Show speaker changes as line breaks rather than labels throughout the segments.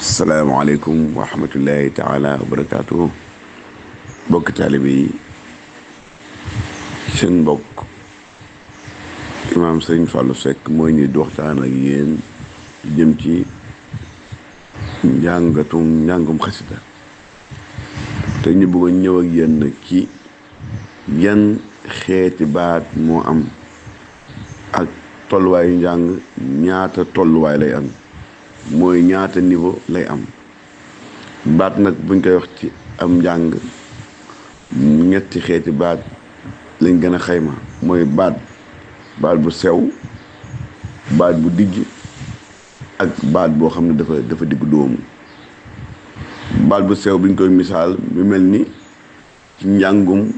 salaamaaleykum wa rahmatullahi taala wa barakaatu bokk taalibe yi seen mbokk imaam Sëriñ Fallou Seck mooy ñuy di waxtaan ak yéen jëm ci njàngum xasida te ñu bëgg ñëw ak yéen nag ci yan xeeti baat moo am ak tolluwaayu njàng ñaata tolluwaay lay am mooy ñaata niveau lay am baat nag buñ koy wax ci am njàng ñetti xeeti baat lañ gën a xayma mooy baat bu sew baat bu dijj ak baat boo xam ne dafa diggu dóomu baat bu sew biñ koy misaal bi mel ni ci njàngum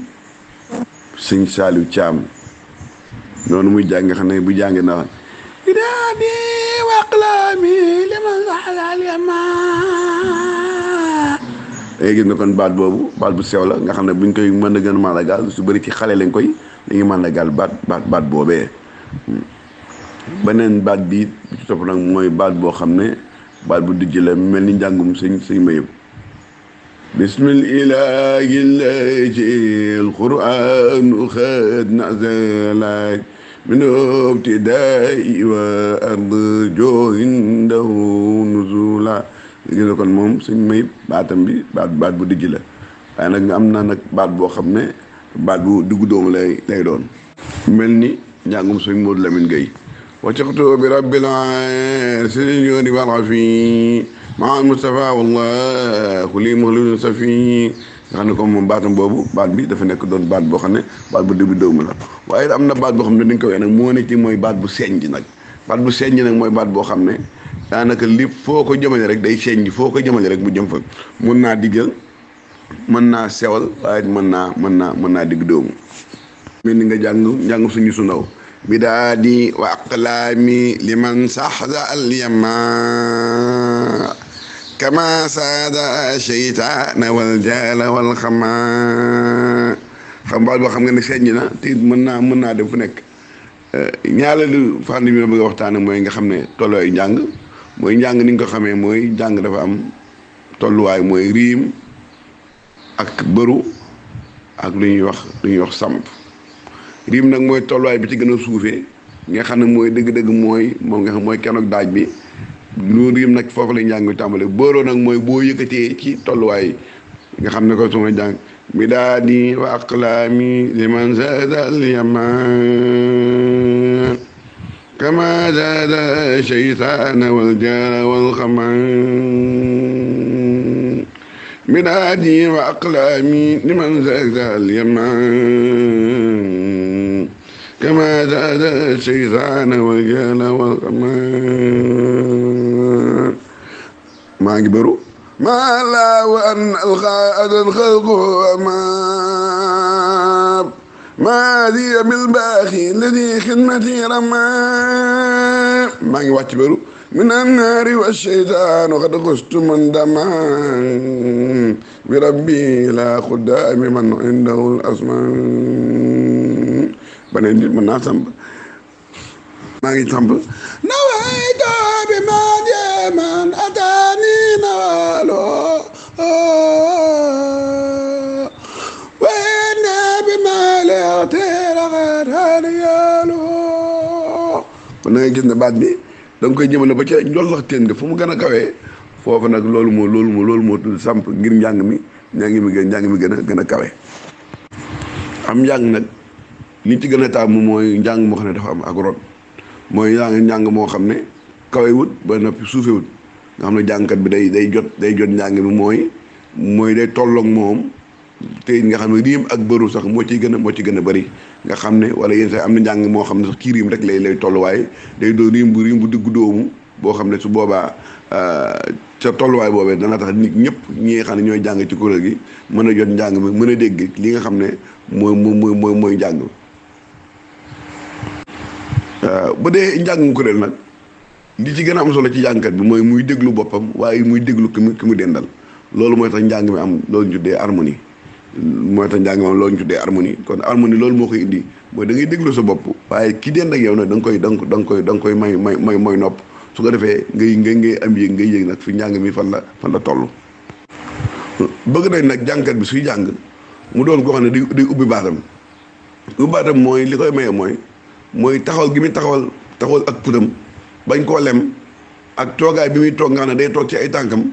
sëñ Saaliw Caam noonu muy jàng nga xam ne bu jàngi na idaadi waqlaami liman saxal yama léegi gis na kon baat boobu baat bu sew la nga xam ne buñ koy mën a gën a màndargaal su bëri ci xale lañ koy dañuy màndargaal baat boobee beneen baat bi ci topp nag mooy baat boo xam ne baat bu dijj la mel ni njàngum sëñ Mayëb bismillahi llazi alquranu xad nazala min ibtidaa'i wa arju indahu nuzula gis nga kon moom sëñ Mayëb baatam bi baat bu dijj la waaye nag nga am na nag baat boo xam ne baat bu diggu doomu lay doon mel ni njàngum sëñ Modou Lamine Gueye wacaqtu bi rabbil sëriñ wal afi maa Mustafa wallahu li muhlun safi nga xam ne comme moom baatam boobu baat bi dafa nekk doon baat boo xam ne baat bu diggu doomu la waaye am na baat boo xam ne dañ ko wee nag moo ne ci mooy baat bu senj nag baat bu senj nag mooy baat boo xam ne daanaka li foo ko jëmale rek day senj foo ko jëmale rek mu jëm fa mun naa diggal mën naa sewal waaye mën naa digg doomu mel ni nga njàng suñu su ndaw bi daa di wa aqlaami liman saxda al yama kama saada cheytaana wal jaala wal xama xam baat boo xam nga ne senj na te mën naa dem fu nekk ñaareelu fànn bi ma bëgg a waxtaane mooy nga xam ne tolluwaayu njàng mooy njàng ni nga ko xamee mooy njàng dafa am tolluwaay mooy riim ak bëru ak lu ñuy wax samp riim nag mooy tolluwaay bi ci gën a suufee nga xam ne mooy dëgg-dëgg mooy moom nga xam mooy kenoog daaj bi lu riim nag foofu la njàng bi tàmbale bëroo nag mooy boo yëkkatee ci tolluwaay nga xam ne ko suma jàng mi daa di wa aqlaami liman zaada al yaman kama zaada cheytaana wal jaala wal xaman midaadi wa aqlaami liman zaada al yaman kama zaada cheytaana wal jaala wal xaman maa ngi bëru maa laa wa an alxaadan xalqu amaab maa diya bil baaxi ladi xidmati rama maa ngi wàcc bëru min annaari wa sheytaanu xad xustu man dama bi rabbi laa xuddaami man indahu l asman baneen nit mën naa samp maa ngi samp nawaytu bi ma jeeman ataani nawaalo wayna bi ma leexteera xaataani yaalo kon na ngay gis ne baat bi da nga koy jëmale ba ca njollox teen nga fu mu gën a kawee foofu nag loolu moo tudd samp ngir njàng mi gën a kawe am njàng nag li ci gën a taamu mooy njàng moo xam ne dafa am ak rot mooy njàng moo xam ne kawe wut ba noppi suufe wut nga xam ne jàngkat bi day jot njàng mi mooy day tolloog moom te nga xam ne riim ak bëru sax moo ci gën a bëri nga xam ne wala yéen sax am na njàng moo xam ne sax kii riim rek lay tolluwaay day doon riim bu diggu dóomu boo xam ne su boobaa ca tolluwaay boobee dana tax nit ñëpp ñi nga xam ne ñooy jàng ci kuréel gi mën a jot njàng mi mën a dégg li nga xam ne mooy njàng bu dee njàngum kuréel nag li ci gën a am solo ci jàngkat bi mooy muy déglu boppam waaye muy déglu ki mu dendal loolu mooy tax njàng mi am loolu ñu tuddee harmonie loolu ñu tuddee harmonie kon harmonie loolu moo koy indi mooy da ngay déglu sa bopp waaye ki dend ak yow nag da nga koy may nopp su ko defee ngay am yëg ngay yëg nag fi njàng mi fan la toll. bëgg nañ nag jàngkat bi suy jàng mu doon koo xam ne day ubbi baatam mooy li koy maye mooy taxawal gi muy taxawal ak putam bañ koo lem ak toogaay bi muy toog nga xam ne day toog ci ay tànkam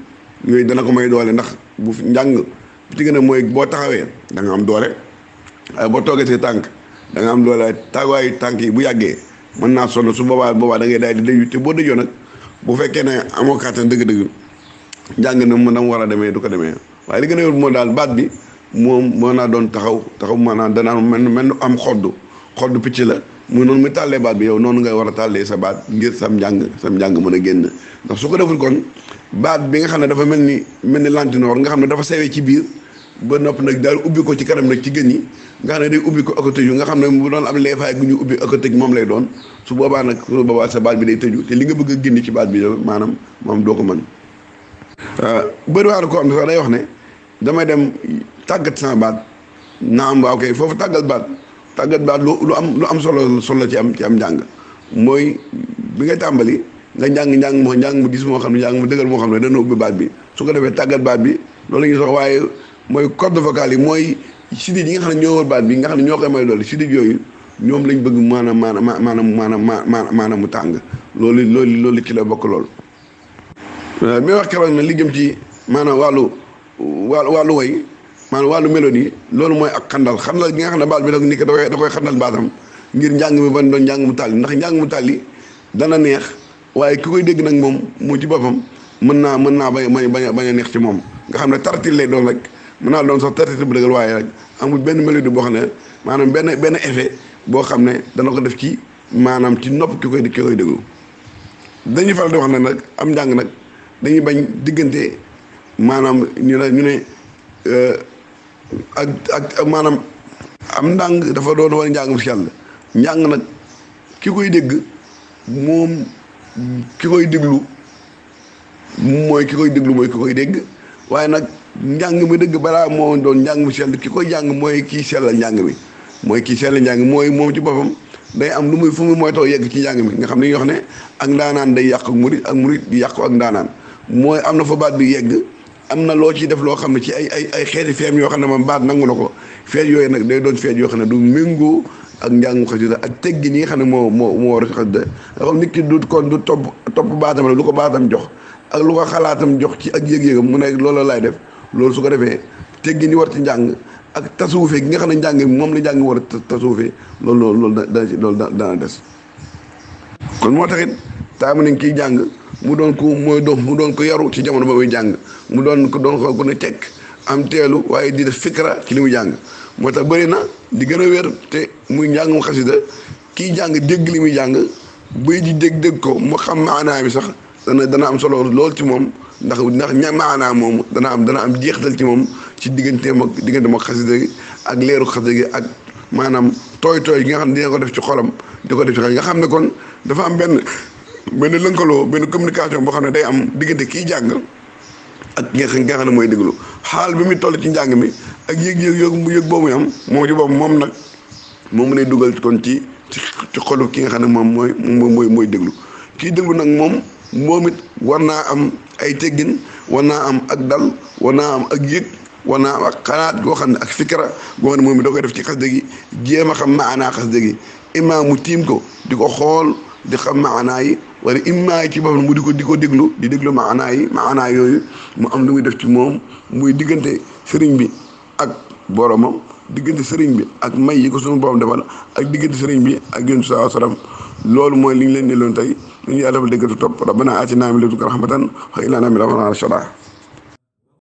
yooyu dana ko may doole ndax bu njàng ci gën a mooy boo taxawee da nga am doole waaye boo toogee say tànk da nga am doole taagaayu tànk yi bu yàggee mën naa sonn su boobaa da ngay daal di dëju te boo dëjoo nag bu fekkee ne amoo kàttan dëgg-dëgg njàng na mu war a demee du ko demee waaye li gën a yor moo daal baat bi moom moo naa doon taxaw maanaam danaa mel am xodd picc la mu noonu muy tàllee baat bi yow noonu ngay war a tàllee sa baat ngir sam njàng mën a génn ndax su ko deful kon baat bi nga xam ne dafa mel ni lantinoor nga xam ne dafa sewee ci biir ba nopp nag daal ubbi ko ci kanam nag ci gën yi nga xam ne day ubbi ko ak tëju nga xam ne bu doon am leefaay gu ñu ubbi ak tëj moom lay doon su boobaa sa baat bi day tëju te li nga bëgg a génn ci baat bi yow maanaam moom doo ko mën bëri waar ko am sax day wax ne damay dem tàggat sama baat naam waaw kay foofu tàggat baat lu am solo ci am njàng mooy bi ngay tàmbali nga njàng mu gis moo xam ne njàng mu dëgër moo xam ne dana ubbi baat bi su ko defee tàggat baat bi loolu la ñuy sox waaye mooy corde vocale yi mooy sidit yi nga xam ne ñoo wër baat bi nga xam ne ñoo koy may doole sidit yooyu ñoom lañ bëgg maanaam mu tàng loolu ci la bokk lool. mi wax keroog na li jëm ci maanaam wàllu way maanaam wàllu mélodie loolu mooy ak xandal gi nga xam ne baat bi nag ni ko da koy xandal baatam ngir njàng mi ban doon njàng mu tàlli ndax njàng mu tàlli dana neex waaye ki koy dégg nag moom mu ci boppam mën naa bañ a neex ci moom nga xam ne tartil lay doon rek mën naa doon sax tartil bu dëggal waaye rek amul benn mélodie boo xam ne maanaam benn effet boo xam ne dana ko def ci maanaam ci nopp ki koy déglu dañuy faral di wax ne nag am njàng nag dañuy bañ diggante maanaam ñu ne ak maanaam am ndàng dafa doon war njàng mu sell njàng nag ki koy dégg moom ki koy déglu mooy ki koy dégg waaye nag njàng mi dëgg balaa moo doon njàng mu sell ki koy jàng mooy kii sellal njàng mi mooy moom ci boppam day am lu muy fu mu mooy taw yegg ci njàng mi nga xam ne ñuy wax ne ak ndaanaan day yàq ak murit di yàqu ak ndaanaan mooy am na fa baat bi yegg am na loo ciy def loo xam ne ci ay xeeti feem yoo xam ne moom baat nangu na ko feet yooyu nag day doon feet yoo xam ne du méngoo ak njàngum xasida ak teggin yi nga xam ne moo war a xasida nga xam nit ki du topp baatam la lu ko baatam jox ak lu ko xalaatam jox ci ak yëg-yëgam mu ne loolu laay def loolu su ko defee teggin yi war ci njàng ak tasuufee gi nga xam ne njàng bi moom la njàng war a tasuufee loolu dana des kon moo taxit taamu nañ kiy jàng mu doon ko yaru ci jamono ba muy jàng mu doon ko ne tekk am teelu waaye di def fikra ci li muy jàng moo tax bëri na di gën a wér te muy njàngum xasida kiy jàng dégg li muy jàng bay di dégg ko mu xam maanaa bi sax dana am solo lool ci moom ndax maanaa moomu dana am jeextal ci moom ci digganteem ak xasida gi ak leeru xasida gi ak maanaam tooy gi nga xam ne dina ko def ci xolam di ko def ci xel nga xam ne kon dafa am benn lënkaloo benn communication boo xam ne day am diggante kiy jàng ak nga xam ne mooy déglu xaal bi muy toll ci njàng mi ak yëg boobu am moom ci boobu moom nag moom lay dugal kon ci xolu ki nga xam ne mooy déglu kii déglu nag moom it war naa am ay teggin war naa am ak dal war naa am ak yëg war naa am ak xalaat goo xam ne ak fikra goo xam ne moom it da koy def ci xasida gi jéem a xam maanaa xasida gi imaam mu tiim ko di ko xool di xam maanaa yi wala immaa ci boppam mu di ko déglu di déglu maanaa yooyu mu am lu muy def ci moom muy diggante sëriñ bi ak boromam diggante sëriñ bi ak may yi ko suñu borom defal ak diggante sëriñ bi ak yonent sallallahu alayhi wasallam loolu mooy li ñu leen di loon tey ñu yàlla defal dégg topp rabbana atina min ladunka rahmatan wa hab lana min amrina rashada